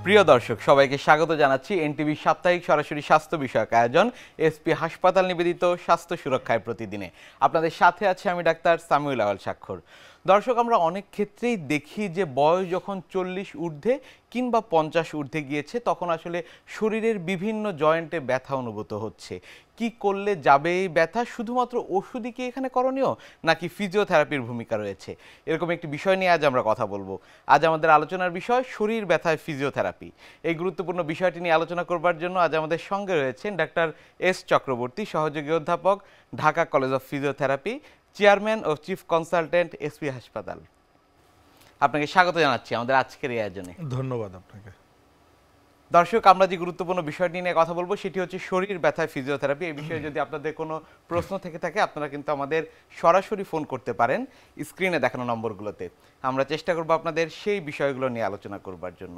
প্রিয় দর্শক সবাইকে স্বাগত জানাচ্ছি এনটিভি সাপ্তাহিক সরাসরি স্বাস্থ্য বিষয়ক আয়োজন এসপি হাসপাতাল নিবেদিত স্বাস্থ্য সুরক্ষায় প্রতিদিনে। আপনাদের সাথে আছে আমি ডাক্তার সামিউল আওয়াল স্বাক্ষর। দর্শক, আমরা অনেক ক্ষেত্রেই দেখি যে বয়স যখন 40 ঊর্ধ্বে কিংবা 50 ঊর্ধ্বে গিয়েছে তখন আসলে শরীরের বিভিন্ন জয়েন্টে ব্যথা অনুভূত হচ্ছে। কি করলে যাবে এই ব্যথা? শুধুমাত্র ওষুধই কি এখানে করণীয়, নাকি ফিজিওথেরাপির ভূমিকা রয়েছে? এরকম একটি বিষয় নিয়ে আজ আমরা কথা বলবো। আজ আমাদের আলোচনার বিষয় শরীর ব্যথায় ফিজিওথেরাপি। এই গুরুত্বপূর্ণ বিষয়টি নিয়ে আলোচনা করবার জন্য আজ আমাদের সঙ্গে রয়েছেন ডাক্তার এস চক্রবর্তী, সহযোগী অধ্যাপক, Dhaka college of physiotherapy, chairman ও চিফ কনসালটেন্ট, এসপি হাসপাতাল। আপনাকে স্বাগত জানাচ্ছি আমাদের আজকের এই আয়োজনে। ধন্যবাদ আপনাকে। দর্শক, আমরা যে গুরুত্বপূর্ণ বিষয়টি নিয়ে কথা বলবো সেটি হচ্ছে শরীর ব্যথায় ফিজিওথেরাপি। এই বিষয়ে যদি আপনাদের কোনো প্রশ্ন থেকে থাকে আপনারা কিন্তু আমাদের সরাসরি ফোন করতে পারেন স্ক্রিনে দেখানো নম্বরগুলোতে। আমরা চেষ্টা করব আপনাদের সেই বিষয়গুলো নিয়ে আলোচনা করবার জন্য।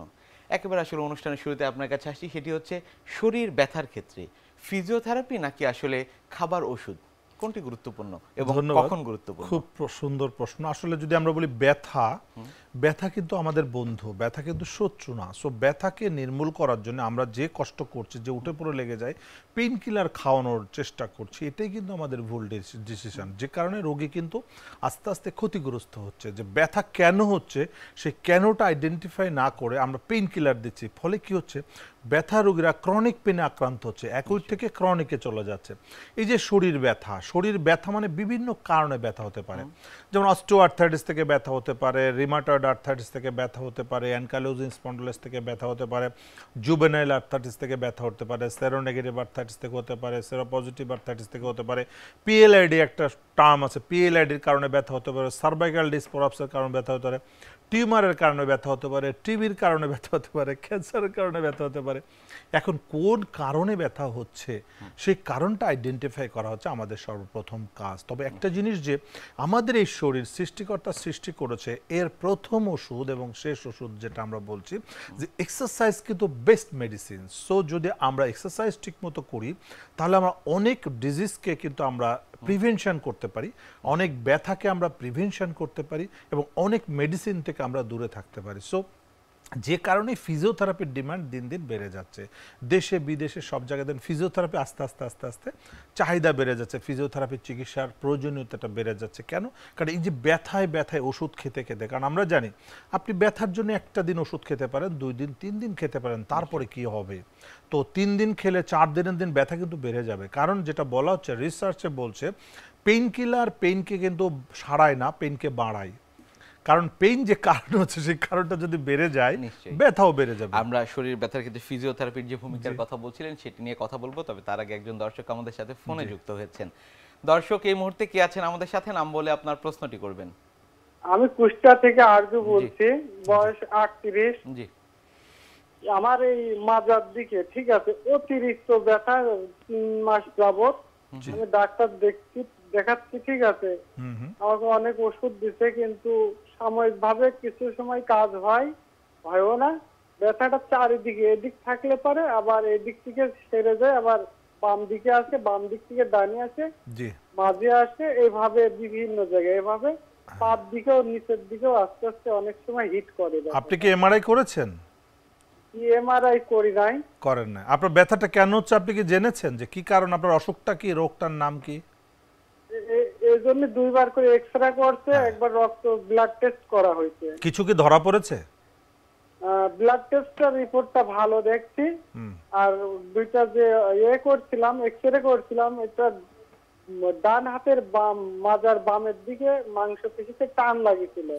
একেবারে আসলে অনুষ্ঠানের শুরুতে আপনার কাছে আসছি, সেটি হচ্ছে শরীর ব্যথার ক্ষেত্রে ফিজিওথেরাপি নাকি আসলে খাবার ওষুধ, কোনটি গুরুত্বপূর্ণ এবং কখন গুরুত্বপূর্ণ? খুব সুন্দর প্রশ্ন। আসলে যদি আমরা বলি ব্যথা, ব্যথা কিন্তু আমাদের বন্ধু, ব্যথা কিন্তু শত্রু না। সো ব্যথাকে নির্মূল করার জন্য আমরা যে কষ্ট করছি, যে উঠে পড়ে লেগে যায়, পেইন কিলার খাওয়ানোর চেষ্টা করছি, এটাই কিন্তু আমাদের ভুল ডিসিশন। যে কারণে রোগী কিন্তু আস্তে আস্তে ক্ষতিগ্রস্ত হচ্ছে। যে ব্যথা কেন হচ্ছে সেই কেনটা আইডেন্টিফাই না করে আমরা পেইন কিলার দিচ্ছি, ফলে কি হচ্ছে, ব্যথা রোগীরা ক্রনিক পেনে আক্রান্ত হচ্ছে, অ্যাকুইট থেকে ক্রনিকে চলে যাচ্ছে। এই যে শরীর ব্যথা মানে বিভিন্ন কারণে ব্যথা হতে পারে। যেমন অস্টিওআর্থাইটিস থেকে ব্যথা হতে পারে, রিমাটয়েড আর্থাইটিস থেকে ব্যথা হতে পারে, অ্যানকাইলোজিং স্পন্ডিলাইটিস থেকে ব্যথা হতে পারে, জুভেনাইল আর্থাইটিস থেকে ব্যথা হতে পারে, সেরোনেগেটিভ আর্থাইটিস থেকে হতে পারে, সেরোপজিটিভ আর্থাইটিস থেকে হতে পারে, পিএলআইডি একটা টার্ম আছে, পিএলআইডির কারণে ব্যথা হতে পারে, সার্ভাইকাল ডিসপ্রলাপসের কারণে ব্যথা হতে পারে, টিউমারের কারণে ব্যথা হতে পারে, টিবির কারণে ব্যথা হতে পারে, ক্যান্সারের কারণে ব্যথা হতে পারে। এখন কোন কারণে ব্যথা হচ্ছে সেই কারণটা আইডেন্টিফাই করা হচ্ছে আমাদের সর্বপ্রথম কাজ। তবে একটা জিনিস, যে আমাদের এই শরীর সৃষ্টিকর্তা সৃষ্টি করেছে, এর প্রথম ওষুধ এবং শেষ ওষুধ যেটা আমরা বলছি যে এক্সারসাইজ কিন্তু বেস্ট মেডিসিন। সো যদি আমরা এক্সারসাইজ ঠিক মতো করি তাহলে আমরা অনেক ডিজিজকে কিন্তু আমরা প্রিভেনশন করতে পারি, অনেক ব্যথাকে আমরা প্রিভেনশন করতে পারি এবং অনেক মেডিসিন থেকে আমরা দূরে থাকতে পারি। সো যে কারণে ফিজিওথেরাপির ডিমান্ড দিন দিন বেড়ে যাচ্ছে, দেশে বিদেশে সব জায়গায় দেন ফিজিওথেরাপি আস্তে আস্তে আস্তে আস্তে চাহিদা বেড়ে যাচ্ছে, ফিজিওথেরাপির চিকিৎসার প্রয়োজনীয়তাটা বেড়ে যাচ্ছে। কেন? কারণ এই যে ব্যথায় ওষুধ খেতে খেতে, কারণ আমরা জানি আপনি ব্যথার জন্য একটা দিন ওষুধ খেতে পারেন, 2 দিন 3 দিন খেতে পারেন, তারপরে কি হবে? তো 3 দিন খেলে 4 দিনের দিন ব্যথা কিন্তু বেড়ে যাবে। কারণ যেটা বলা হচ্ছে, রিসার্চে বলছে পেইন কিলার পেইনকে কিন্তু সারায় না, পেইনকে বাড়ায়। কারণ পেইন যে কারণ হচ্ছে সেই কারণটা যদি বেড়ে যায় ব্যথাও বেড়ে যাবে। আমরা শরীর ব্যথার ক্ষেত্রে ফিজিওথেরাপির যে ভূমিকার কথা বলছিলেন সেটি নিয়ে কথা বলবো, তবে তার আগে একজন দর্শক আমাদের সাথে ফোনে যুক্ত হয়েছেন। দর্শক, এই মুহূর্তে কে আছেন আমাদের সাথে? নাম বলে আপনার প্রশ্নটি করবেন। আমি কুষ্টিয়া থেকে আরজু বলছি, বয়স 38। জি, আমার এই মাজার দিকে ঠিক আছে অতিরিক্ত ব্যথা, 3 মাস যাবত আমি ডাক্তার দেখাচ্ছি, ঠিক আছে, আমাকে অনেক ওষুধ দিছে, কিন্তু সাময়িক ভাবে কিছু সময় কাজ হয়ও না। ব্যথাটা চারিদিকে, এদিক থাকলে পারে আবার এদিক থেকে সেরে যায়, আবার বাম দিকে আসে, বাম দিক থেকে ডানে আসে, মাঝে আসে, এইভাবে বিভিন্ন জায়গায়, এভাবে পাপ দিকেও নিচের দিকেও আস্তে আস্তে অনেক সময় হিট করে। আপনি কি এমআরআই করেছেন? এমআরআই করি নাই। করেন না? আপনার ব্যথাটা কেন হচ্ছে আপনি কি জেনেছেন যে কি কারণ? আপনার অসুখটা কি, রোগটার নাম কি? এজন্য 2 বার করে এক্সরে করছে, একবার রক্ত ব্লাড টেস্ট করা হয়েছে। কিছু কি ধরা পড়েছে? ব্লাড টেস্টের রিপোর্টটা ভালো দেখছি, আর 2টা যে করছিলাম, এক্সরে করছিলাম, এটা ডান হাতের মাজার বামের দিকে মাংসপেশিতে টান লাগিয়েছিল,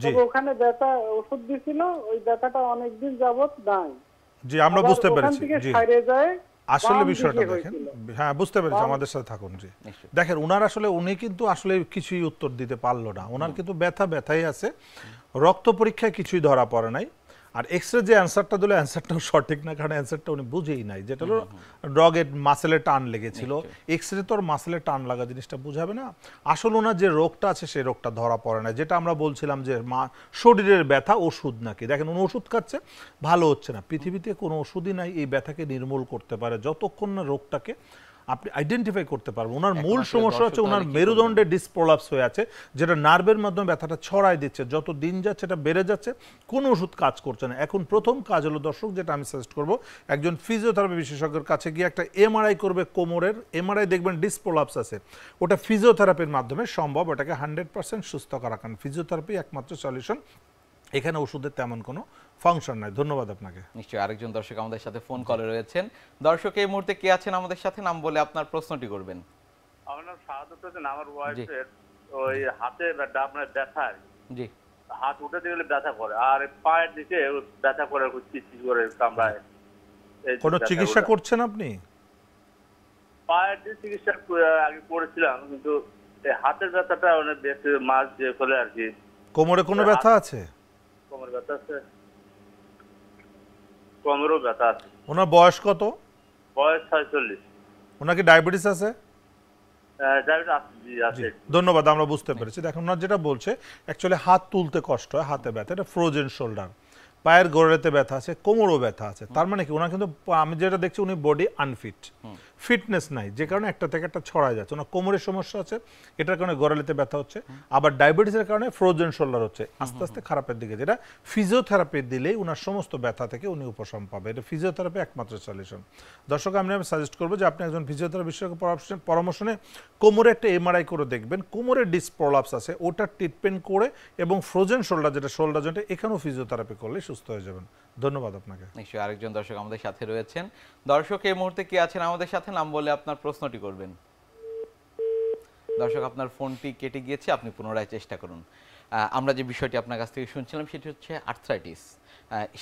তবে ওখানে ব্যথা ওষুধ দিছিল, ওই ব্যথাটা অনেকদিন যাবত নাই। জি, আমরা বুঝতে পেরেছি। জি, ছাইরে যায় আসলে বিষয়টা দেখেন। হ্যাঁ, বুঝতে পেরেছি, আমাদের সাথে থাকুন। জি, দেখেন উনি কিন্তু আসলে কিছুই উত্তর দিতে পারলো না। ওনার কিন্তু ব্যথাই আছে, রক্ত পরীক্ষায় কিছুই ধরা পড়ে নাই, আর এক্সরে যে অ্যান্সারটা দিল অ্যান্সারটাও সঠিক না, কারণ অ্যান্সারটা উনি বুঝেই নাই, যেটা হলো ডগের মাসেলে টান লেগেছিল। এক্সরে তো মাসেলে টান লাগা জিনিসটা বুঝাবে না। আসলে ওনার যে রোগটা আছে সেই রোগটা ধরা পড়ে না, যেটা আমরা বলছিলাম যে শরীরের ব্যথা ওষুধ নাকি। দেখেন উনি ওষুধ খাচ্ছে, ভালো হচ্ছে না। পৃথিবীতে কোনো ওষুধই নাই এই ব্যথাকে নির্মূল করতে পারে, যতক্ষণ না রোগটাকে আপনি আইডেন্টিফাই করতে পারবেন। ওনার এখন মূল আসলে সমস্যা হচ্ছে দর্শক ওনার তাহলে কি মেরুদণ্ডে ডিসপ্রলাপস হয়ে আছে, যেটা নার্ভের মাধ্যমে ব্যথাটা ছড়াই দিচ্ছে, যত দিন যাচ্ছে এটা বেড়ে যাচ্ছে, কোনো ওষুধ কাজ করছে না। এখন প্রথম কাজ হলো দর্শক, যেটা আমি সাজেস্ট করব, একজন ফিজিওথেরাপি বিশেষজ্ঞের কাছে গিয়ে একটা এমআরআই করবে কোমরের। এমআরআই দেখবেন ডিসপ্রলাপস আছে, ওটা ফিজিওথেরাপির মাধ্যমে সম্ভব, ওটাকে 100% সুস্থ করা। কারণ ফিজিওথেরাপি একমাত্র সলিউশন, এখানে ওষুধের তেমন কোনো ফাংশন নাই। ধন্যবাদ আপনাকে। নিশ্চয়ই আরেকজন দর্শক আমাদের সাথে ফোন কলে রয়েছেন। দর্শক এই মুহূর্তে কে আছেন আমাদের সাথে, নাম বলে আপনার প্রশ্নটি করবেন। আমার নাম শাহাদত হোসেন। আমার ওয়াইফের ওই হাতে আপনার ব্যথা, জি, হাত উঠাতে গেলে ব্যথা করে, আর পায়ের দিকে ব্যথা করে, চিচি করে কামড়ায়। কোনো চিকিৎসা করছেন আপনি? পায়ের দিয়ে চিকিৎসা আগে করেছিলাম, কিন্তু এই হাতের ব্যথাটা অনেক বেশি মাছ দিয়ে ফেলে আর কি। কোমরে কোনো ব্যথা আছে? কোমর ব্যথা আছে, কোমরেও ব্যথা আছে। ওনার বয়স কত? বয়স 46। ওনার কি ডায়াবেটিস আছে? আছে। ধন্যবাদ, আমরা বুঝতে পেরেছি। দেখুন ওনার যেটা বলছে, অ্যাকচুয়ালি হাত তুলতে কষ্ট হয়, হাতে ব্যথা, এটা ফ্রোজেন শোল্ডার। পায়ের গোড়ালিতে ব্যথা আছে, কোমরও ব্যথা আছে। তার মানে কি ওনার কিন্তু, আমি যেটা দেখছি, উনি বডি আনফিট, ফিটনেস নাই, যে কারণে একটা থেকে একটা ছড়ায় যাচ্ছে। ওনার কোমরের সমস্যা আছে, এটার কারণে গোড়ালিতে ব্যথা হচ্ছে, আবার ডায়াবেটিসের কারণে ফ্রোজেন শোল্ডার হচ্ছে, আস্তে আস্তে খারাপের দিকে, যেটা ফিজিওথেরাপি দিলেই উনার সমস্ত ব্যথা থেকে উনি উপশম পাবে। এটা ফিজিওথেরাপি একমাত্র সলিউশন। দর্শক আমি সাজেস্ট করবো যে আপনি একজন ফিজিওথেরাপি বিশেষজ্ঞ পরামর্শ নিয়ে কোমরে একটা এমআরআই করে দেখবেন। কোমরের ডিসপ্রলাপস আছে, ওটা ট্রিটমেন্ট করে, এবং ফ্রোজেন শোল্ডার, যেটা শোল্ডার জয়েন্ট, এখানেও ফিজিওথেরাপি করলে সুস্থ হয়ে যাবেন। ধন্যবাদ আপনাকে। নিশ্চয়ই আরেকজন দর্শক আমাদের সাথে রয়েছেন। দর্শক এই মুহূর্তে কে আছেন আমাদের সাথে, নাম বলে আপনার প্রশ্নটি করবেন। দর্শক আপনার ফোনটি কেটে গিয়েছে, আপনি পুনরায় চেষ্টা করুন। আমরা যে বিষয়টি আপনার কাছ থেকে শুনছিলাম সেটি হচ্ছে আর্থ্রাইটিস।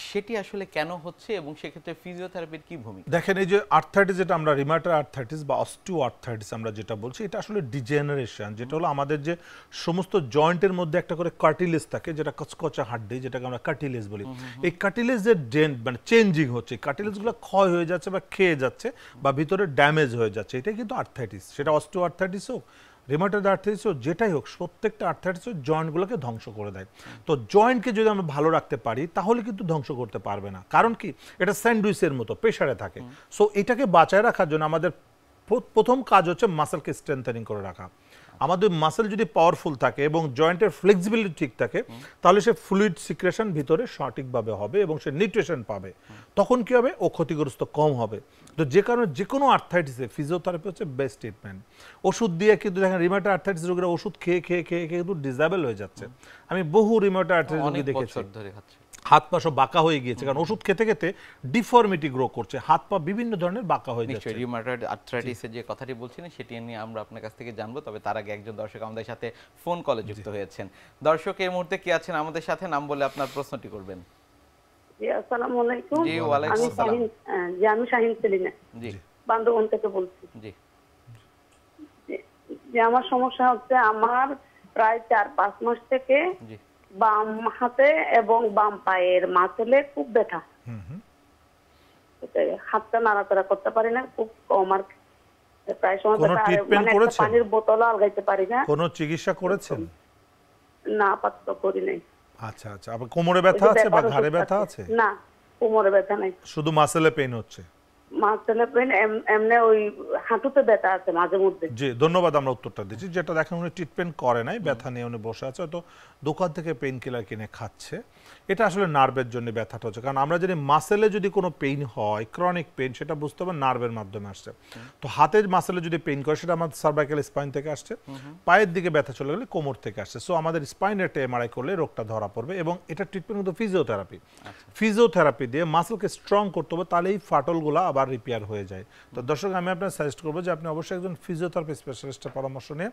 সেটি আসলে কেন হচ্ছে এবং সেক্ষেত্রে ফিজিওথেরাপির কি ভূমিকা? দেখেন, এই যে আর্থ্রাইটিস, যেটা আমরা রিমাটয়েড আর্থ্রাইটিস বা অস্টিও আর্থ্রাইটিস আমরা যেটা বলছি, এটা আসলে ডিজেনারেশন, যেটা হলো আমাদের যে সমস্ত জয়েন্টের মধ্যে একটা করে কার্টিলেজ থাকে, যেটা কচকচা হাড্ডি, যেটাকে আমরা কার্টিলেজ বলি। এই কার্টিলেজের মানে চেঞ্জিং হচ্ছে, কার্টিলেজগুলো ক্ষয় হয়ে যাচ্ছে বা খেয়ে যাচ্ছে বা ভিতরে ড্যামেজ হয়ে যাচ্ছে, এটাই কিন্তু আর্থ্রাইটিস। সেটা অস্টিও আর্থ্রাইটিস হোক, রিমাটয়েড আর্থ্রাইটিস হোক, যেটাই হোক, প্রত্যেকটা আর্থ্রাইটিস জয়েন্টগুলোকে ধ্বংস করে দেয়। তো জয়েন্টকে যদি আমরা ভালো রাখতে পারি, তাহলে কিন্তু ধ্বংস করতে পারবে না। কারণ কি, এটা স্যান্ডউইচের মতো প্রেসারে থাকে। সো এটাকে বাঁচায় রাখার জন্য আমাদের প্রথম কাজ হচ্ছে মাসেলকে স্ট্রেংথেনিং করে রাখা। আমাদের মাসেল যদি পাওয়ারফুল থাকে এবং জয়েন্টের ফ্লেক্সিবিলিটি ঠিক থাকে, তাহলে সে ফ্লুইড সিক্রেশন ভিতরে সঠিকভাবে হবে এবং সে নিউট্রিশন পাবে। তখন কি হবে, ও ক্ষতিগ্রস্ত কম হবে। তো যে কারণে যে কোনো আর্থ্রাইটিসে ফিজিওথেরাপি হচ্ছে বেস্ট ট্রিটমেন্ট। ওষুধ দিয়ে কিন্তু দেখেন, রিমাটয়েড আর্থ্রাইটিস রোগীরা ওষুধ খেয়ে খেয়ে খেয়ে খেয়ে কিন্তু ডিসেবল হয়ে যাচ্ছে। আমি বহু রিমাটয়েড আর্থ্রাইটিস রোগী দেখেছি, হাত পা সব বাঁকা হয়ে গিয়েছে, কারণ ওষুধ খেতে খেতে ডিফর্মিটি গ্রো করছে, হাত পা বিভিন্ন ধরনের বাঁকা হয়ে যাচ্ছে। নিশ্চয়ই রিউমাটয়েড আর্থ্রাইটিসের যে কথাটি বলছিলেন সেটি নিয়ে আমরা আপনার কাছ থেকে জানবো, তবে তার আগে একজন দর্শক আমাদের সাথে ফোন কলে যুক্ত হয়েছেন। দর্শক এই মুহূর্তে কি আছেন আমাদের সাথে, নাম বলে আপনার প্রশ্নটি করবেন। জি, আসসালামু আলাইকুম। জি, ওয়ালাইকুম আসসালাম। আমি শাহিন সেলিনা, জি, বান্দরবান থেকে বলছি। জি, যে আমার সমস্যা হচ্ছে, আমার প্রায় 4-5 মাস থেকে জি, বাম হাতে এবং বাম পায়ের মাসেলে খুব ব্যথা। হাতটা নাড়াচাড়া করতে পারি না, খুব কম। আর প্রায় সময় কোনো ব্যথা, ট্রিটমেন্ট মানে একটা করেছেন? পানির বোতল আলগাইতে পারি না। কোনো চিকিৎসা করেছেন? না, আপাতত করি নাই। আচ্ছা আচ্ছা। আবার কোমরে ব্যথা আছে বা ঘাড়ে ব্যথা আছে? না, কোমরে ব্যথা নাই, শুধু মাসেলে পেইন হচ্ছে? মাসেলে পেইন, এমনি ওই হাঁটুতে ব্যথা আছে মাঝে মধ্যে। জি, ধন্যবাদ, আমরা উত্তরটা দিচ্ছি। যেটা দেখেন, উনি ট্রিটমেন্ট করে নাই, ব্যথা নিয়ে উনি বসে আছে, হয়তো দোকান থেকে পেইন কিলার কিনে খাচ্ছে। এটা আসলে নার্ভের জন্য ব্যথাটা হচ্ছে, কারণ আমরা যদি মাসেলে যদি কোনো পেইন হয়, ক্রনিক পেইন, সেটা বুঝতে হবে নার্ভের মাধ্যমে আসছে। তো হাতের মাসেলে যদি পেইন করে, সেটা আমাদের সার্ভাইকাল স্পাইন থেকে আসছে, পায়ের দিকে ব্যথা চলে গেলে কোমর থেকে আসছে। সো আমাদের স্পাইনের একটা এমআরআই করলে রোগটা ধরা পড়বে, এবং এটা ট্রিটমেন্ট কিন্তু ফিজিওথেরাপি। ফিজিওথেরাপি দিয়ে মাসেলকে স্ট্রং করতে হবে, তাহলে এই ফাটলগুলো আবার রিপেয়ার হয়ে যায়। তো দর্শক, আমি আপনার সাজেস্ট করবো যে আপনি অবশ্যই একজন ফিজিওথেরাপি স্পেশালিস্টের পরামর্শ নিয়ে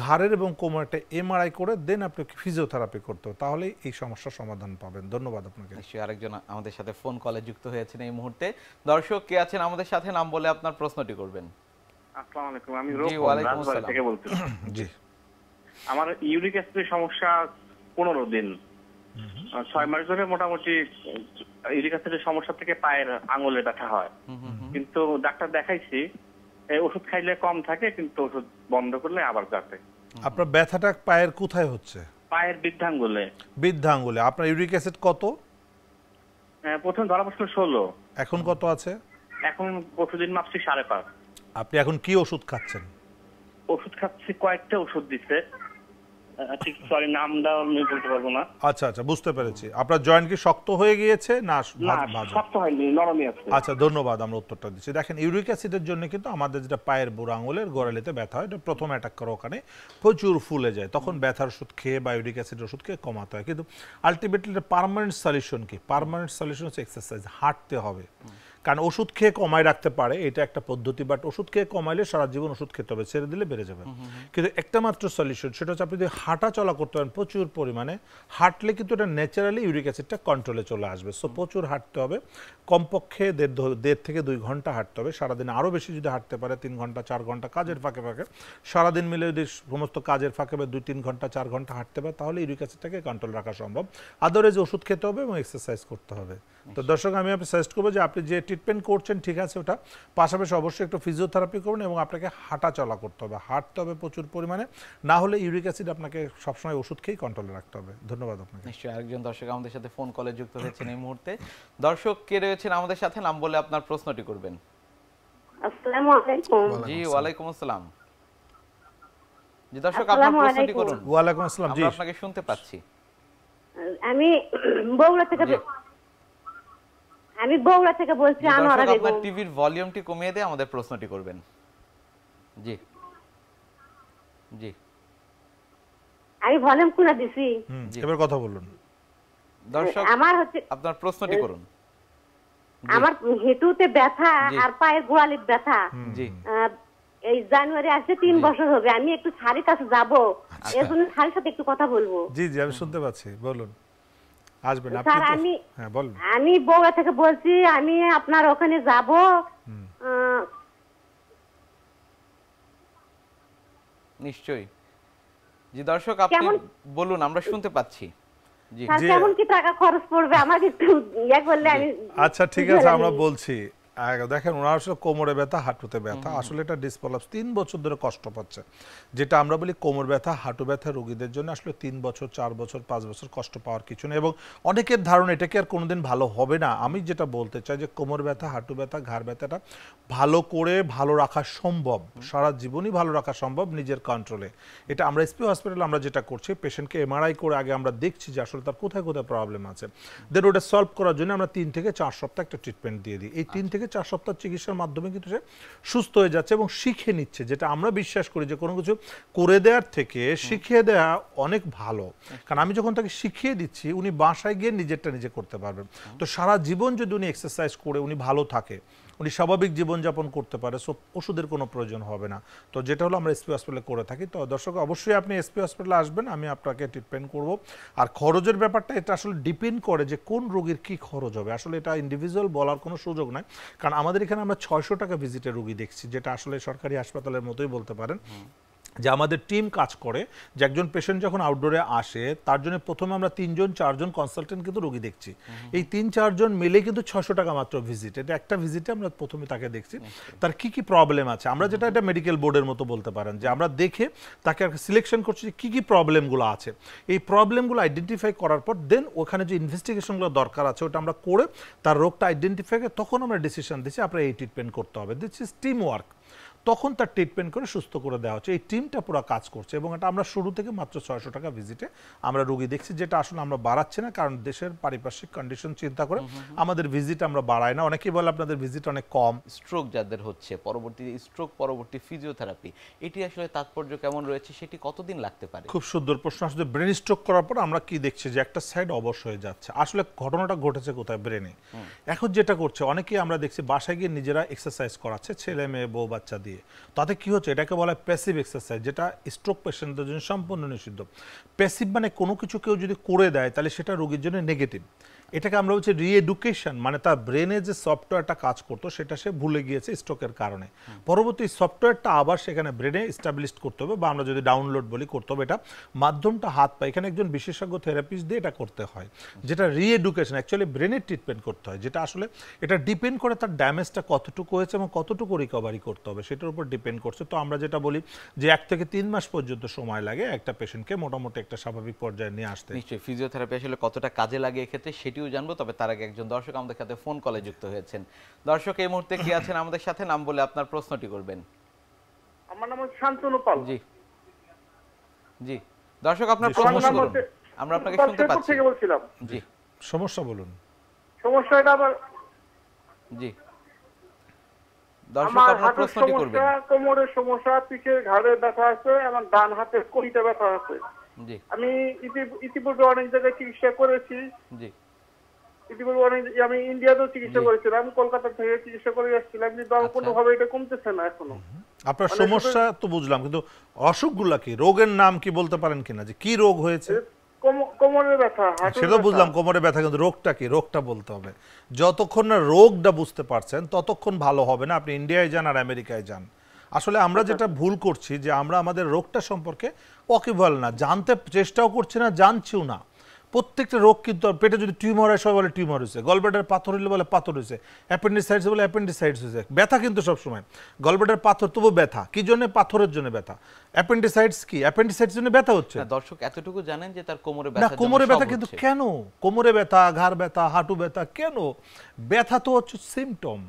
ঘাড়ের এবং কোমরের একটা এমআরআই করে দেন আপনি ফিজিওথেরাপি করতে হবে, তাহলে এই সমস্যার সমাধান পাবেন। ধন্যবাদ আপনাকে। নিশ্চয়ই আরেকজন আমাদের সাথে ফোন কলে যুক্ত হয়েছেন এই মুহূর্তে। দর্শক কে আছেন আমাদের সাথে, নাম বলে আপনার প্রশ্নটি করবেন। আসসালামু আলাইকুম। আমি জি, ওয়ালাইকুম রাজবাড়ী আসসালাম। থেকে বলছি। জি, আমার ইউরিক অ্যাসিডের সমস্যা 15 দিন, 6 মাস ধরে মোটামুটি ইউরিক অ্যাসিডের সমস্যা থেকে পায়ের আঙুলে ব্যথা হয়। কিন্তু ডাক্তার দেখাইছি, ওষুধ খাইলে কম থাকে, কিন্তু ওষুধ বন্ধ করলে আবার যাতে। আপনার ব্যথাটা পায়ের কোথায় হচ্ছে? পায়ের বৃদ্ধাঙ্গুলে। বৃদ্ধাঙ্গুলে। আপনার ইউরিক অ্যাসিড কত? প্রথম ধরা পড়ছিল 16, এখন কত আছে? এখন প্রতিদিন মাপছি 5.5। আপনি এখন কি ওষুধ খাচ্ছেন? ওষুধ খাচ্ছি, কয়েকটা ওষুধ দিচ্ছে, ঠিক সরি নামটা আমি বলতে পারবো না। আচ্ছা আচ্ছা, বুঝতে পেরেছি। আপনার জয়েন্ট কি শক্ত হয়ে গিয়েছে না ভাঁজ? শক্ত হয়নি, নরমই আছে। আচ্ছা, ধন্যবাদ, আমরা উত্তরটা দিচ্ছি। দেখেন, ইউরিক অ্যাসিডের জন্য কিন্তু আমাদের যেটা পায়ের বুড়ো আঙুলের গোড়ালিতে ব্যথা হয়, এটা প্রথম অ্যাটাক করে ওখানে প্রচুর ফুলে যায়, তখন ব্যথার ওষুধ খেয়ে বা ইউরিক অ্যাসিডের ওষুধ খেয়ে কমাতে হয়। কিন্তু আলটিমেটলি পার্মানেন্ট সলিউশন কি? পার্মানেন্ট সলিউশন হচ্ছে এক্সারসাইজ, হাঁটতে হবে। কারণ ওষুধ খেয়ে কমায় রাখতে পারে, এটা একটা পদ্ধতি, বাট ওষুধ খেয়ে কমাইলে সারা জীবন ওষুধ খেতে হবে, ছেড়ে দিলে বেড়ে যাবে। কিন্তু একটা মাত্র সলিউশন, সেটা হচ্ছে আপনি যদি হাঁটা চলা করতে পারেন প্রচুর পরিমাণে, হাঁটলে কিন্তু এটা ন্যাচারালি ইউরিক অ্যাসিডটা কন্ট্রোলে চলে আসবে। সো প্রচুর হাঁটতে হবে, কমপক্ষে 1.5 থেকে 2 ঘন্টা হাঁটতে হবে সারাদিনে। আরও বেশি যদি হাঁটতে পারে 3 ঘন্টা 4 ঘন্টা কাজের ফাঁকে ফাঁকে, সারাদিন মিলে যদি সমস্ত কাজের ফাঁকে 2-3 ঘন্টা 4 ঘন্টা হাঁটতে পারে, তাহলে ইউরিক অ্যাসিডটাকে কন্ট্রোল রাখা সম্ভব। আদারওয়াইজ ওষুধ খেতে হবে এবং এক্সারসাইজ করতে হবে। তো দর্শক, আমি আপনি সাজেস্ট করবো যে আপনি যে ট্রিটমেন্ট করছেন ঠিক আছে, ওটা পাশাপাশি অবশ্যই একটু ফিজিওথেরাপি করুন এবং আপনাকে হাঁটা চলা করতে হবে, হাঁটতে হবে প্রচুর পরিমাণে, না হলে ইউরিক অ্যাসিড আপনাকে সবসময় ওষুধ খেয়েই কন্ট্রোলে রাখতে হবে। ধন্যবাদ আপনাকে। নিশ্চয়ই আরেকজন দর্শক আমাদের সাথে ফোন কলে যুক্ত হয়েছেন এই মুহূর্তে। দর্শক কে রয়েছেন আমাদের সাথে, নাম বলে আপনার প্রশ্নটি করবেন। আসসালামু আলাইকুম। জি, ওয়ালাইকুম আসসালাম। জি দর্শক, আপনার প্রশ্নটি করুন। ওয়ালাইকুম আসসালাম। জি, আমরা আপনাকে শুনতে পাচ্ছি। আমি বগুড়া থেকে বলছি। আনোয়ারা বেগম। আপনার টিভির ভলিউমটি কমিয়ে দিয়ে আমাদের প্রশ্নটি করবেন। জি জি, আমি ভলিউম কমে দিছি। এবার কথা বলুন। দর্শক আমার হচ্ছে আপনার প্রশ্নটি করুন। আমার হেঁটুতে ব্যথা আর পায়ের গোড়ালির ব্যথা। জি, এই জানুয়ারি আসছে 3 বছর হবে। আমি একটু শাড়ির কাছে যাব, এর জন্য শাড়ির সাথে একটু কথা বলবো। জি জি, আমি শুনতে পাচ্ছি, বলুন। আসবেন আপনি? স্যার, হ্যাঁ বলুন। আমি বগুড়া থেকে বলছি, আমি আপনার ওখানে যাব। নিশ্চয়ই। জি দর্শক, আপনি বলুন, আমরা শুনতে পাচ্ছি। জি, স্যার, কেমন কি টাকা খরচ পড়বে আমাকে একটু বললে আমি। আচ্ছা ঠিক আছে, আমরা বলছি। দেখেন, ওনার আসলে কোমরে ব্যথা, হাঁটুতে ব্যথা, আসলে এটা ডিসপ্রলাপস, 3 বছর ধরে কষ্ট পাচ্ছে। যেটা আমরা বলি কোমর ব্যথা, হাঁটু ব্যথা রোগীদের জন্য আসলে 3 বছর 4 বছর 5 বছর কষ্ট পাওয়ার কিছু নেই, এবং অনেকের ধারণা এটা কি আর কোনোদিন ভালো হবে না। আমি যেটা বলতে চাই যে কোমর ব্যথা, হাঁটু ব্যথা, ঘাড় ব্যথাটা ভালো করে ভালো রাখা সম্ভব, সারা জীবনই ভালো রাখা সম্ভব নিজের কন্ট্রোলে। এটা আমরা এসপি হসপিটালে আমরা যেটা করছি, পেশেন্টকে এমআরআই করে আগে আমরা দেখছি যে আসলে তার কোথায় কোথায় প্রবলেম আছে, দেন ওটা সলভ করার জন্য আমরা 3 থেকে 4 সপ্তাহ একটা ট্রিটমেন্ট দিয়ে দিই। এই 3 থেকে 4 সপ্তাহ চিকিৎসার মাধ্যমে কিন্তু সে সুস্থ হয়ে যাচ্ছে এবং শিখে নিচ্ছে, যেটা আমরা বিশ্বাস করি যে কোনো কিছু করে দেওয়ার থেকে শিখিয়ে দেওয়া অনেক ভালো। কারণ আমি যখন তাকে শিখিয়ে দিচ্ছি, উনি বাসায় গিয়ে নিজেরটা নিজে করতে পারবেন। তো সারা জীবন যদি উনি এক্সারসাইজ করে উনি ভালো থাকে, উনি স্বাভাবিক জীবনযাপন করতে পারে, সো ওষুধের কোনো প্রয়োজন হবে না। তো যেটা হলো আমরা এসপি হসপিটালে করে থাকি। তো দর্শক, অবশ্যই আপনি এসপি হসপিটালে আসবেন, আমি আপনাকে ট্রিটমেন্ট করব। আর খরচের ব্যাপারটা এটা আসলে ডিপেন্ড করে যে কোন রোগীর কি খরচ হবে, আসলে এটা ইন্ডিভিজুয়াল বলার কোনো সুযোগ নাই। কারণ আমাদের এখানে আমরা 600 টাকা ভিজিটের রোগী দেখছি, যেটা আসলে সরকারি হাসপাতালের মতোই বলতে পারেন। যে আমাদের টিম কাজ করে, যে একজন পেশেন্ট যখন আউটডোরে আসে তার জন্য প্রথমে আমরা 3-4 জন কনসালটেন্ট কিন্তু রোগী দেখছি। এই 3-4 জন মিলে কিন্তু 600 টাকা মাত্র ভিজিট। এটা একটা ভিজিটে আমরা প্রথমে তাকে দেখছি তার কি কি প্রবলেম আছে। আমরা যেটা এটা মেডিকেল বোর্ডের মতো বলতে পারেন, যে আমরা দেখে তাকে সিলেকশন করছি যে কি কি প্রবলেমগুলো আছে। এই প্রবলেমগুলো আইডেন্টিফাই করার পর দেন ওখানে যে ইনভেস্টিগেশনগুলো দরকার আছে ওটা আমরা করে তার রোগটা আইডেন্টিফাই করে তখন আমরা ডিসিশন দিচ্ছি আপনার এই ট্রিটমেন্ট করতে হবে। This is team work. তখন তার ট্রিটমেন্ট করে সুস্থ করে দেওয়া হচ্ছে। এই টিমটা পুরো কাজ করছে এবং এটা আমরা শুরু থেকে মাত্র 600 টাকা ভিজিটে আমরা রোগী দেখছি, যেটা আসলে আমরা বাড়াচ্ছি না, কারণ দেশের পারিপার্শ্বিক কন্ডিশন চিন্তা করে আমাদের ভিজিট আমরা বাড়াই না। অনেকেই বলে আপনাদের ভিজিট অনেক কম। স্ট্রোক যাদের হচ্ছে, পরবর্তী স্ট্রোক পরবর্তী ফিজিওথেরাপি, এটি আসলে তাৎপর্য কেমন রয়েছে, সেটি কতদিন লাগতে পারে? খুব সুন্দর প্রশ্ন। আসলে ব্রেন স্ট্রোক করার পর আমরা কি দেখছি যে একটা সাইড অবশ হয়ে যাচ্ছে। আসলে ঘটনাটা ঘটেছে কোথায়? ব্রেনে। এখন যেটা করছে অনেকেই আমরা দেখছি বাসায় গিয়ে নিজেরা এক্সারসাইজ করাচ্ছে, ছেলে মেয়ে বউ বাচ্চা দিয়ে। তাতে কি হচ্ছে, এটাকে বলা হয় প্যাসিভ এক্সারসাইজ, যেটা স্ট্রোক পেশেন্টদের জন্য সম্পূর্ণ নিষিদ্ধ। প্যাসিভ মানে কোনো কিছু কেউ যদি করে দেয় তাহলে সেটা রোগীর জন্য নেগেটিভ। এটাকে আমরা বলছি রিএডুকেশন, মানে তার ব্রেনে যে সফটওয়্যারটা কাজ করতো সেটা সে ভুলে গিয়েছে স্ট্রোকের কারণে। পরবর্তী সফটওয়্যারটা আবার সেখানে ব্রেনে এস্টাবলিশ করতে হবে, বা আমরা যদি ডাউনলোড বলি করতে হবে। এটা মাধ্যমটা হাত পায়, এখানে একজন বিশেষজ্ঞ থেরাপিস্ট দিয়ে এটা করতে হয়, যেটা রিএডুকেশন, অ্যাকচুয়ালি ব্রেনের ট্রিটমেন্ট করতে হয়, যেটা আসলে এটা ডিপেন্ড করে তার ড্যামেজটা কতটুকু হয়েছে এবং কতটুকু রিকভারি করতে হবে সেটা সেটার উপর ডিপেন্ড করছে। তো আমরা যেটা বলি যে 1 থেকে 3 মাস পর্যন্ত সময় লাগে একটা পেশেন্টকে মোটামুটি একটা স্বাভাবিক পর্যায়ে নিয়ে আসতে। নিশ্চয়ই ফিজিওথেরাপি আসলে কতটা কাজে লাগে এক্ষেত্রে সেটিও জানবো, তবে তার আগে একজন দর্শক আমাদের সাথে ফোন কলে যুক্ত হয়েছেন। দর্শক এই মুহূর্তে কি আছেন আমাদের সাথে, নাম বলে আপনার প্রশ্নটি করবেন। আমার নাম হচ্ছে শান্তনু পাল। জি জি দর্শক আপনার প্রশ্ন করুন, আমরা আপনাকে শুনতে পাচ্ছি। থেকে বলছিলাম। জি সমস্যা বলুন। সমস্যাটা আবার জি দর্শক আমার আপনার হাতের প্রশ্নটি করবেন। সমস্যা, কোমরের সমস্যা, পিঠের ঘাড়ে ব্যথা আছে, আমার ডান হাতের কলিতে ব্যথা আছে। জি আমি ইতিপূর্বে অনেক জায়গায় চিকিৎসা করেছি। জি ইতিপূর্বে আমি ইন্ডিয়াতেও চিকিৎসা করেছিলাম, কলকাতা থেকে চিকিৎসা করে আসছিলাম, কিন্তু আমার কোনোভাবে এটা কমতেছে না এখনো। আপনার সমস্যা তো বুঝলাম, কিন্তু অসুখগুলা কি, রোগের নাম কি বলতে পারেন কিনা, যে কি রোগ হয়েছে? কোমরের ব্যথা, সেটা বুঝলাম, কোমরে ব্যথা, কিন্তু রোগটা কি, রোগটা বলতে হবে। যতক্ষণ না রোগটা বুঝতে পারছেন ততক্ষণ ভালো হবে না। আপনি ইন্ডিয়ায় যান আর আমেরিকায় যান। আসলে আমরা যেটা ভুল করছি যে আমরা আমাদের রোগটা সম্পর্কে ওয়াকিবহাল না, জানতে চেষ্টাও করছি না, জানছিও না। প্রত্যেকটা রোগ কিন্তু, পেটে যদি টিউমার হয় সবাই বলে টিউমার হয়েছে, গলব্লাডার পাথর হলে বলে পাথর হয়েছে, অ্যাপেন্ডিসাইটিস বলে অ্যাপেন্ডিসাইটিস হয়েছে। ব্যথা কিন্তু সবসময় গলব্লাডার পাথর, তবু ব্যথা কি জন্য? পাথরের জন্য ব্যথা। অ্যাপেন্ডিসাইটিস কি? অ্যাপেন্ডিসাইটিস জন্য ব্যথা হচ্ছে। দর্শক এতটুকু জানেন যে তার কোমরে না, ব্যথা, কোমরে ব্যথা কিন্তু কেন? কোমরে ব্যথা, ঘাড় ব্যথা, হাঁটু ব্যথা কেন? ব্যথা তো হচ্ছে সিমটম,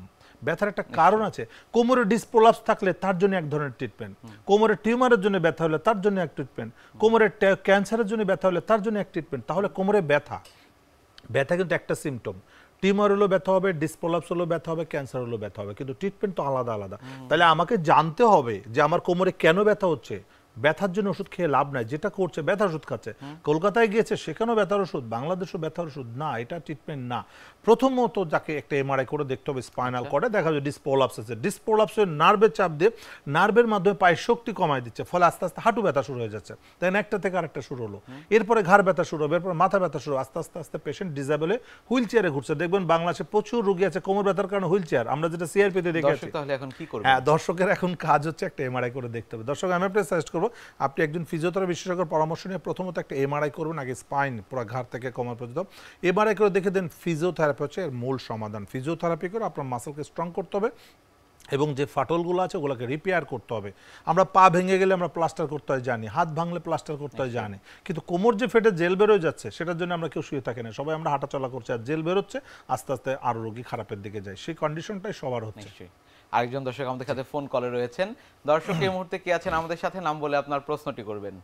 ব্যথার একটা কারণ আছে। কোমরে ডিসপ্রোলাপস থাকলে তার জন্য এক ধরনের ট্রিটমেন্ট, কোমরে টিউমারের জন্য ব্যথা হলে তার জন্য এক ট্রিটমেন্ট, কোমরে ক্যান্সারের জন্য ব্যথা হলে তার জন্য এক ট্রিটমেন্ট। তাহলে কোমরে ব্যথা, ব্যথা কিন্তু একটা সিমটম। টিউমার হলেও ব্যথা হবে, ডিসপ্রোলাপস হলেও ব্যথা হবে, ক্যান্সার হলেও ব্যথা হবে, কিন্তু ট্রিটমেন্ট তো আলাদা আলাদা। তাহলে আমাকে জানতে হবে যে আমার কোমরে কেন ব্যথা হচ্ছে। ব্যথার জন্য ওষুধ খেয়ে লাভ নাই, যেটা করছে ব্যথার ওষুধ খাচ্ছে। কলকাতায় গিয়েছে সেখানেও ব্যথার ওষুধ, বাংলাদেশও ব্যথার ওষুধ, না এটা ট্রিটমেন্ট না। প্রথমত যাকে একটা এমআরআই করে দেখতে হবে স্পাইনাল কর্ডে, দেখা যাবে ডিসপ্রোলাপস আছে। ডিসপ্রোলাপসের নার্ভের চাপ দিয়ে নার্ভের মাধ্যমে পায়ের শক্তি কমায় দিচ্ছে, ফলে আস্তে আস্তে হাঁটু ব্যথা শুরু হয়ে যাচ্ছে। তাই একটা থেকে আরেকটা শুরু হলো, এরপরে ঘাড় ব্যথা শুরু হবে, এরপরে মাথা ব্যথা শুরু, আস্তে আস্তে আস্তে পেশেন্ট ডিসেবলে হুইল চেয়ারে ঘুরছে। দেখবেন বাংলাদেশে প্রচুর রোগী আছে কোমর ব্যথার কারণে হুইল চেয়ার, আমরা যেটা সিআরপিতে দেখেছি। তাহলে এখন কি করব? হ্যাঁ, দর্শকের এখন কাজ হচ্ছে একটা এমআরআই করে দেখতে হবে। দর্শক আমি আপনাকে সাজেস্ট করবো আপনি একজন ফিজিওথেরাপি বিশেষজ্ঞের পরামর্শ নিয়ে প্রথমত একটা এমআরআই করবেন, আগে স্পাইন পুরো ঘাড় থেকে কোমর পর্যন্ত এমআরআই করে দেখে দেন। ফিজিওথেরাপি হচ্ছে এর মূল সমাধান। ফিজিওথেরাপি করে আপনার মাসলকে স্ট্রং করতে হবে এবং যে ফাটলগুলো আছে ওগুলোকে রিপেয়ার করতে হবে। আমরা পা ভেঙে গেলে আমরা প্লাস্টার করতে হয় জানি, হাত ভাঙলে প্লাস্টার করতে হয় জানি, কিন্তু কোমর যে ফেটে জেল বেরোয় যাচ্ছে সেটার জন্য আমরা কেউ শুয়ে থাকি না, সবাই আমরা হাঁটাচলা করছি, আর জেল বেরোচ্ছে, আস্তে আস্তে আরো রোগী খারাপের দিকে যায়। সেই কন্ডিশনটাই সবার হচ্ছে। আরেকজন দর্শক আমাদের সাথে ফোন কলে রয়েছেন। দর্শক এই মুহূর্তে কি আছেন আমাদের সাথে, নাম বলে আপনার প্রশ্নটি করবেন।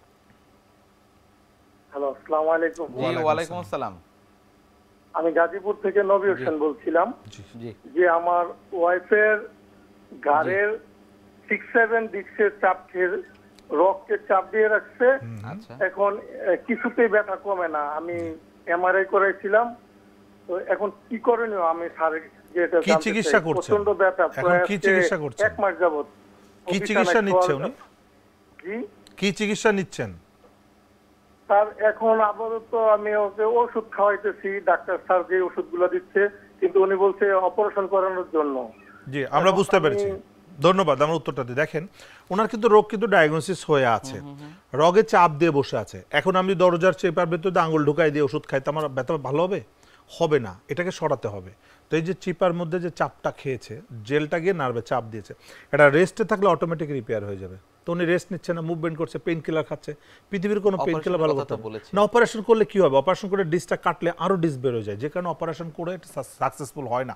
হ্যালো, আসসালামু আলাইকুম। জি ওয়ালাইকুম আসসালাম। আমি গাজীপুর থেকে নবী হোসেন বলছিলাম। জি যে আমার ওয়াইফের ঘাড়ের 6-7 ডিস্কের চাপ খেয়ে রক্তে চাপ দিয়ে রাখছে। আচ্ছা, এখন কিছুতেই ব্যথা কমে না। আমি এমআরআই করেছিলাম, তো এখন কি করণীয়? আমি স্যারের যেটা কি চিকিৎসা করছেন? প্রচন্ড ব্যথা, এখন কি চিকিৎসা করছেন? 1 মাস যাবত। কি চিকিৎসা নিচ্ছে উনি? জি, কি চিকিৎসা নিচ্ছেন? স্যার এখন আপাতত আমি ওকে ওষুধ খাওয়াইতেছি, ডাক্তার স্যার যে ওষুধগুলো দিচ্ছে, কিন্তু উনি বলছে অপারেশন করানোর জন্য। জি, আমরা বুঝতে পেরেছি, ধন্যবাদ। আমার উত্তরটা দিয়ে দেখেন, ওনার কিন্তু রোগ কিন্তু ডায়াগনোসিস হয়ে আছে, রোগে চাপ দিয়ে বসে আছে। এখন আমি দরজার চেপার ভেতরে আঙুল ঢুকাই দিয়ে ওষুধ খাইতে আমার ব্যথা ভালো হবে? হবে না, এটাকে সরাতে হবে। তো এই যে চিপার মধ্যে যে চাপটা খেয়েছে, জেলটা গিয়ে নার্ভে চাপ দিয়েছে, এটা রেস্টে থাকলে অটোমেটিক রিপেয়ার হয়ে যাবে। তো উনি রেস্ট নিচ্ছে না, মুভমেন্ট করছে, পেইন কিলার খাচ্ছে। পৃথিবীর কোনো পেইন কিলার ভালো করতে না। অপারেশন করলে কি হবে? অপারেশন করে ডিসটা কাটলে আরো ডিস বেরোয় যায়, যে কারণে অপারেশন করে সাকসেসফুল হয় না।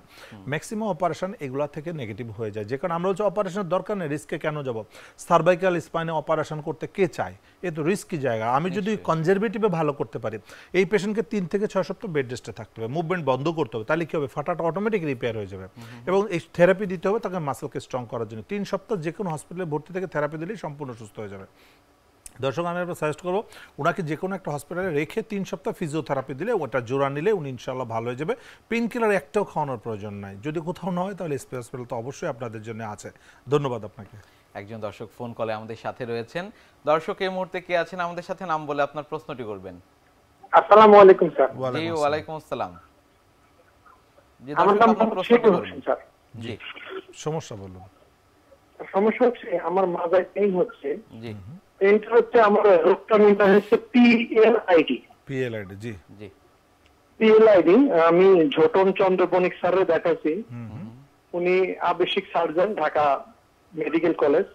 ম্যাক্সিমাম অপারেশন এগুলা থেকে নেগেটিভ হয়ে যায়, যে কারণে আমরা হচ্ছে অপারেশনের দরকার নেই, রিস্কে কেন যাব? সার্ভাইকাল স্পাইনে অপারেশন করতে কে চায়? এ তো রিস্কি জায়গা। আমি যদি কনজারভেটিভে ভালো করতে পারি, এই পেশেন্টকে 3 থেকে 6 সপ্তাহ বেড রেস্টে থাকতে হবে, মুভমেন্ট বন্ধ করতে হবে, তাহলে কি হবে? ফাটাটা অটোমেটিক রিপেয়ার হয়ে যাবে। এবং এই থেরাপি দিতে হবে তাকে মাসলকে স্ট্রং করার জন্য। 3 সপ্তাহ যে কোনো হসপিটালে ভর্তি থেকে থেরাপি দিলেই সম্পূর্ণ সুস্থ হয়ে যাবে। দর্শক আমি আপনাকে সাজেস্ট করবো ওনাকে যে কোনো একটা হসপিটালে রেখে 3 সপ্তাহ ফিজিওথেরাপি দিলে, ওটা জোড়া নিলে উনি ইনশাল্লাহ ভালো হয়ে যাবে। পেইন কিলার একটাও খাওয়ানোর প্রয়োজন নাই। যদি কোথাও না হয় তাহলে এসপি হসপিটাল তো অবশ্যই আপনাদের জন্য আছে। ধন্যবাদ আপনাকে। একজন দর্শক ফোন কলে আমাদের সাথে রয়েছেন। দর্শক এই মুহূর্তে কে আছেন আমাদের সাথে, নাম বলে আপনার প্রশ্নটি করবেন। আসসালামু আলাইকুম স্যার। জি ওয়ালাইকুম আসসালাম। জি আমার দর্শক নাম আপনার প্রশ্নটি করবেন। স্যার। জি সমস্যা বলুন। সমস্যা হচ্ছে আমার মাথায় পেইন হচ্ছে। জি পেইনটা হচ্ছে আমার রোগটার নামটা হচ্ছে পিএলআইডি। পিএলআইডি। জি জি পিএলআইডি আমি ঝোটন চন্দ্র বণিক স্যারের দেখাচ্ছি, উনি আবেশিক সার্জন, ঢাকা মেডিকেল কলেজ।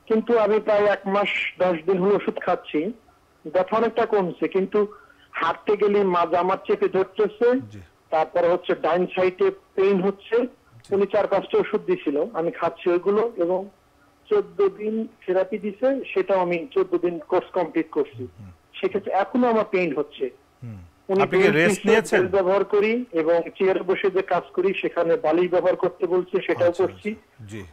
কিন্তু আমি প্রায় 1 মাস 10 দিন হলো ওষুধ খাচ্ছি, ব্যথা অনেকটা কমছে, কিন্তু হাঁটতে গেলে মাজা আমার চেপে ধরতেছে। তারপর হচ্ছে ডাইন সাইডে পেইন হচ্ছে। উনি 4-5টা ওষুধ দিছিল, আমি খাচ্ছি ওইগুলো, এবং 14 দিন থেরাপি দিছে, সেটাও আমি 14 দিন কোর্স কমপ্লিট করছি। সেক্ষেত্রে এখনো আমার পেইন হচ্ছে। আপনি কি রেস্ট নিয়েছেন? ব্যবহার করি এবং চেয়ারে বসে যে কাজ করি সেখানে বালিশ ব্যবহার করতে বলছে, সেটাও করছি। জি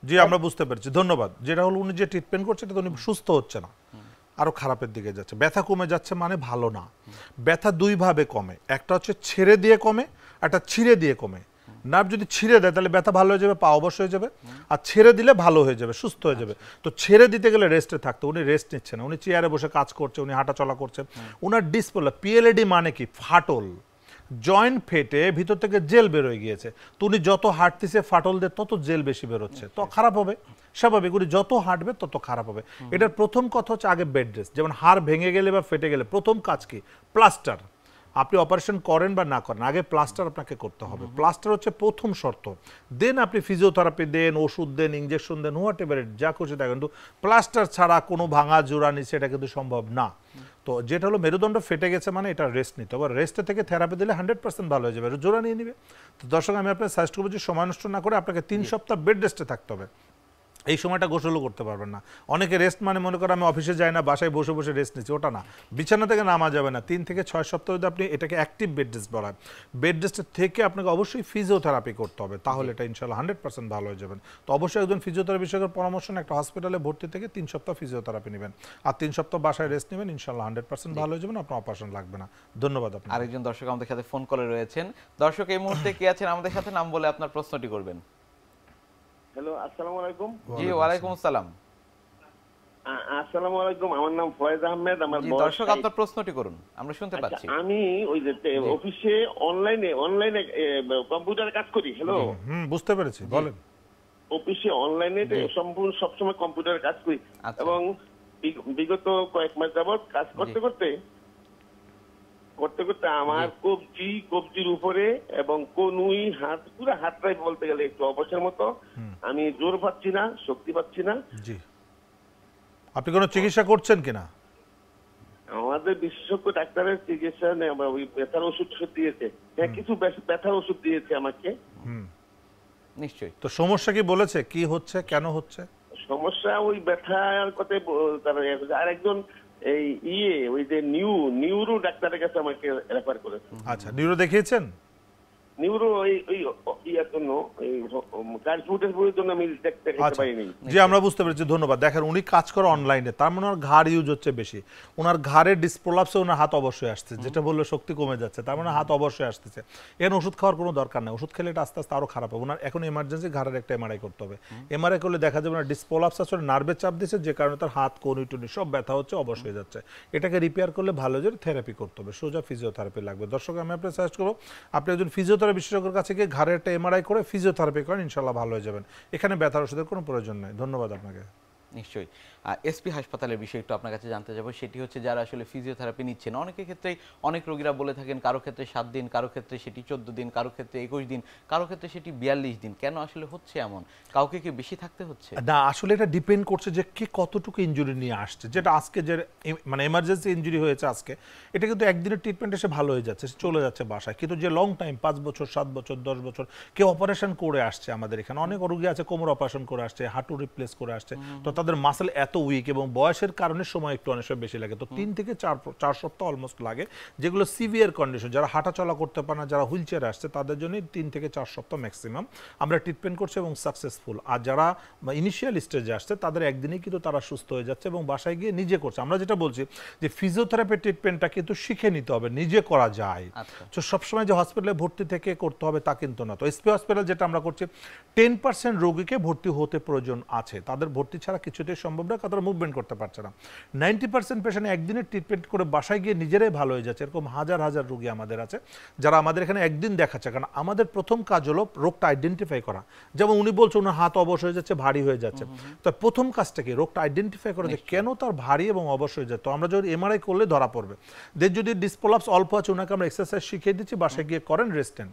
জি, আমরা বুঝতে পেরেছি, ধন্যবাদ। যেটা হলো উনি যে ট্রিটমেন্ট করছে এটা তো উনি সুস্থ হচ্ছে না, আরো খারাপের দিকে যাচ্ছে। ব্যথা কমে যাচ্ছে মানে ভালো না। ব্যথা দুই ভাবে কমে, একটা হচ্ছে ছেড়ে দিয়ে কমে, একটা ছিঁড়ে দিয়ে কমে। নার্ভ যদি ছিঁড়ে দেয় তাহলে ব্যথা ভালো হয়ে যাবে, পা অবশ্য হয়ে যাবে, আর ছেড়ে দিলে ভালো হয়ে যাবে, সুস্থ হয়ে যাবে। তো ছেড়ে দিতে গেলে রেস্টে থাকতো, উনি রেস্ট নিচ্ছে না, উনি চেয়ারে বসে কাজ করছে, উনি হাঁটা চলা করছে। উনার ডিসপ্লে পিএলএডি মানে কি? ফাটল, জয়েন্ট ফেটে ভিতর থেকে জেল বের হয়ে গিয়েছে। তো উনি যত হাঁটতেছে ফাটল দিয়ে তত জেল বেশি বেরোচ্ছে, তো খারাপ হবে, স্বাভাবিক। উনি যত হাঁটবে তত খারাপ হবে। এটার প্রথম কথা হচ্ছে আগে বেড রেস্ট। যেমন হাড় ভেঙে গেলে বা ফেটে গেলে প্রথম কাজ কি? প্লাস্টার। আপনি অপারেশন করেন বা না করেন, আগে প্লাস্টার আপনাকে করতে হবে। প্লাস্টার হচ্ছে প্রথম শর্ত। দেন আপনি ফিজিওথেরাপি দেন, ওষুধ দেন, ইনজেকশন দেন, হোয়াট এভার ইট, যা খুশি তা। কিন্তু প্লাস্টার ছাড়া কোনো ভাঙা জোড়া নিচে এটা কিন্তু সম্ভব না। তো যেটা হলো মেরুদণ্ড ফেটে গেছে মানে এটা রেস্ট নিতে হবে। রেস্টে থেকে থেরাপি দিলে 100% ভালো হয়ে যাবে, জোড়া নিয়ে নিবে। তো দর্শক, আমি আপনার সাজেস্ট করবো যে সময় নষ্ট না করে আপনাকে 3 সপ্তাহ বেড রেস্টে থাকতে হবে। এই সময়টা গোসলও করতে পারবেন না। অনেকে রেস্ট মানে মনে করে আমি অফিসে যাই না, বাসায় বসে বসে রেস্ট নিচ্ছি, ওটা না। বিছানা থেকে নামা যাবে না। 3 থেকে 6 সপ্তাহ যদি আপনি এটাকে অ্যাক্টিভ বেড রেস্ট বলেন, বেড রেস্টের থেকে আপনাকে অবশ্যই ফিজিওথেরাপি করতে হবে, তাহলে এটা ইনশাআল্লাহ 100% ভালো হয়ে যাবেন। তো অবশ্যই একজন ফিজিওথেরাপি বিশেষজ্ঞের পরামর্শ নিয়ে একটা হসপিটালে ভর্তি থেকে 3 সপ্তাহ ফিজিওথেরাপি নেবেন, আর 3 সপ্তাহ বাসায় রেস্ট নেবেন, ইনশাআল্লাহ 100% ভালো হয়ে যাবেন, আপনার অপারেশন লাগবে না। ধন্যবাদ আপনাকে। আরেকজন দর্শক আমাদের সাথে ফোন কলে রয়েছেন। দর্শক এই মুহূর্তে কে আছেন আমাদের সাথে, নাম বলে আপনার প্রশ্নটি করবেন। হ্যালো, আসসালামু আলাইকুম। জি, ওয়ালাইকুম আসসালাম। আসসালামু আলাইকুম, আমার নাম ফয়েজ আহমেদ। আমার জি দর্শক, আপনার প্রশ্নটি করুন, আমরা শুনতে পাচ্ছি। আমি ওই যে অফিসে অনলাইনে কম্পিউটারে কাজ করি। হ্যালো, বুঝতে পেরেছি, বলেন। অফিসে অনলাইনে সম্পূর্ণ সবসময় কম্পিউটারে কাজ করি, এবং বিগত কয়েক মাস যাবত কাজ করতে করতে আমার কবজির উপরে এবং কনুই হাত, পুরো হাতটাই বলতে গেলে একটু অবসর মতো। আমি জোর পাচ্ছি না, শক্তি পাচ্ছি না। জি, আপনি কোনো চিকিৎসা করছেন কিনা? আমাদের বিশেষজ্ঞ ডাক্তারের চিকিৎসা নেই, ওই ব্যথার ওষুধ দিয়েছে, হ্যাঁ কিছু ব্যথার ওষুধ দিয়েছে আমাকে। নিশ্চয়ই। তো সমস্যা কি বলেছে, কি হচ্ছে, কেন হচ্ছে? সমস্যা ওই ব্যথার কথা তারা, আর একজন এই ওই যে নিউরো ডাক্তারের কাছে আমাকে রেফার করেছে। আচ্ছা, নিউরো দেখিয়েছেন? নিউরো ইয়ার জন্য, জন্য আমি দেখতে পাইনি। জি, আমরা বুঝতে পেরেছি, ধন্যবাদ। দেখেন, উনি কাজ করে অনলাইনে, তার মানে ওনার ঘাড় ইউজ হচ্ছে বেশি। ওনার ঘাড়ের ডিসপ্রোলাপসে ওনার হাত অবশ্যই আসছে, যেটা বললো শক্তি কমে যাচ্ছে, তার মানে হাত অবশ্যই আসতেছে। এখানে ওষুধ খাওয়ার কোনো দরকার নেই, ওষুধ খেলে এটা আস্তে আস্তে আরো খারাপ হবে। ওনার এখন এমার্জেন্সি ঘাড়ের একটা এমআরআই করতে হবে। এমআরআই করলে দেখা যাবে ওনার ডিসপ্রোলাপস আসলে নার্ভের চাপ দিচ্ছে, যে কারণে তার হাত, কনুই টুনি সব ব্যথা হচ্ছে, অবশ্যই যাচ্ছে। এটাকে রিপেয়ার করলে ভালো যে থেরাপি করতে হবে, সোজা ফিজিওথেরাপি লাগবে। দর্শক, আমি আপনাকে সাজেস্ট করবো আপনি একজন ফিজিওথেরাপি বিশেষজ্ঞের কাছে গিয়ে ঘাড়ের একটা এমআরআই করে ফিজিওথেরাপি করেন, ইনশাআল্লাহ ভালো হয়ে যাবেন। এখানে ব্যথার ওষুধের কোনো প্রয়োজন নেই। ধন্যবাদ আপনাকে। নিশ্চয়ই। এসপি হাসপাতালের বিষয়ে একটু আপনার কাছে জানতে যাবো, সেটি হচ্ছে যারা আসলে ফিজিওথেরাপি নিচ্ছেন, অনেকের ক্ষেত্রেই অনেক রোগীরা বলে থাকেন কারো ক্ষেত্রে 7 দিন, কারো ক্ষেত্রে সেটি 14 দিন, কারো ক্ষেত্রে 21 দিন, কারো ক্ষেত্রে সেটি 42 দিন। কেন আসলে হচ্ছে এমন? কাউকে কি বেশি থাকতে হচ্ছে? না, আসলে এটা ডিপেন্ড করছে যে কে কতটুকু ইনজুরি নিয়ে আসছে। যেটা আজকে যে মানে এমার্জেন্সি ইনজুরি হয়েছে আজকে, এটা কিন্তু একদিনের ট্রিটমেন্ট এসে ভালো হয়ে যাচ্ছে, চলে যাচ্ছে বাসায়। কিন্তু যে লং টাইম 5 বছর, 7 বছর, 10 বছর কেউ অপারেশন করে আসছে, আমাদের এখানে অনেক রোগী আছে কোমর অপারেশন করে আসছে, হাঁটু রিপ্লেস করে আসছে, তো তাদের মাসেল এত উইক এবং বয়সের কারণে সময় একটু অনেক সময় বেশি লাগে। তো 3 থেকে 4 সপ্তাহ অলমোস্ট লাগে। যেগুলো সিভিয়ার কন্ডিশন, যারা হাঁটা চলা করতে পারে না, যারা হুইল চেয়ারে আসছে, তাদের জন্য 3 থেকে 4 সপ্তাহ ম্যাক্সিমাম আমরা ট্রিটমেন্ট করছি এবং সাকসেসফুল। আর যারা ইনিশিয়াল স্টেজে আসছে তাদের একদিনেই কিন্তু তারা সুস্থ হয়ে যাচ্ছে এবং বাসায় গিয়ে নিজে করছে। আমরা যেটা বলছি যে ফিজিওথেরাপি ট্রিটমেন্টটা কিন্তু শিখে নিতে হবে, নিজে করা যায়। তো সবসময় যে হসপিটালে ভর্তি থেকে করতে হবে তা কিন্তু না। তো এসপি হসপিটাল যেটা আমরা করছি, 10% রোগীকে ভর্তি হতে প্রয়োজন আছে, তাদের ভর্তি ছাড়া কিছু কিছুতেই সম্ভব না, তারা মুভমেন্ট করতে পারছে না। 90% পেশেন্ট একদিনের ট্রিটমেন্ট করে বাসায় গিয়ে নিজেরাই ভালো হয়ে যাচ্ছে। এরকম হাজার হাজার রোগী আমাদের আছে যারা আমাদের এখানে একদিন দেখাচ্ছে। কারণ আমাদের প্রথম কাজ হলো রোগটা আইডেন্টিফাই করা। যেমন উনি বলছে ওনার হাত অবশ হয়ে যাচ্ছে, ভারী হয়ে যাচ্ছে, তো প্রথম কাজটা কি রোগটা আইডেন্টিফাই করা যে কেন তার ভারী এবং অবশ হয়ে যায়। তো আমরা যদি এমআরআই করলে ধরা পড়বে। দেন যদি ডিসপোলাপস অল্প আছে ওনাকে আমরা এক্সারসাইজ শিখিয়ে দিচ্ছি, বাসায় গিয়ে করেন, রেস্ট নেন,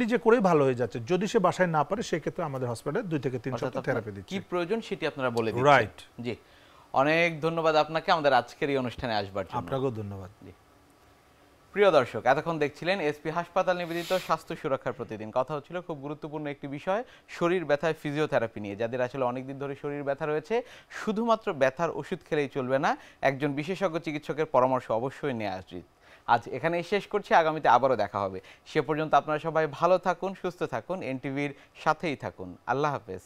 নিজে করেই ভালো হয়ে যাচ্ছে। যদি সে বাসায় না পারে সেক্ষেত্রে আমাদের হসপিটালে 2 থেকে 3 সপ্তাহ থেরাপি দিচ্ছি। কি প্রয়োজন সেটি আপনারা বলে দিচ্ছেন। রাইট। জি, অনেক ধন্যবাদ আপনাকে আমাদের আজকের এই অনুষ্ঠানে আসবার জন্য। আপনাকেও ধন্যবাদ। প্রিয় দর্শক, এতক্ষণ দেখছিলেন এসপি হাসপাতাল নিবেদিত স্বাস্থ্য সুরক্ষার প্রতিদিন। কথা হচ্ছিল খুব গুরুত্বপূর্ণ একটি বিষয়, শরীর ব্যথায় ফিজিওথেরাপি নিয়ে। যাদের আসলে অনেকদিন ধরে শরীর ব্যথা রয়েছে, শুধুমাত্র ব্যথার ওষুধ খেলেই চলবে না, একজন বিশেষজ্ঞ চিকিৎসকের পরামর্শ অবশ্যই নেওয়া উচিত। আজ এখানেই শেষ করছি, আগামীতে আবারও দেখা হবে। সে পর্যন্ত আপনারা সবাই ভালো থাকুন, সুস্থ থাকুন, এনটিভির সাথেই থাকুন। আল্লাহ হাফেজ।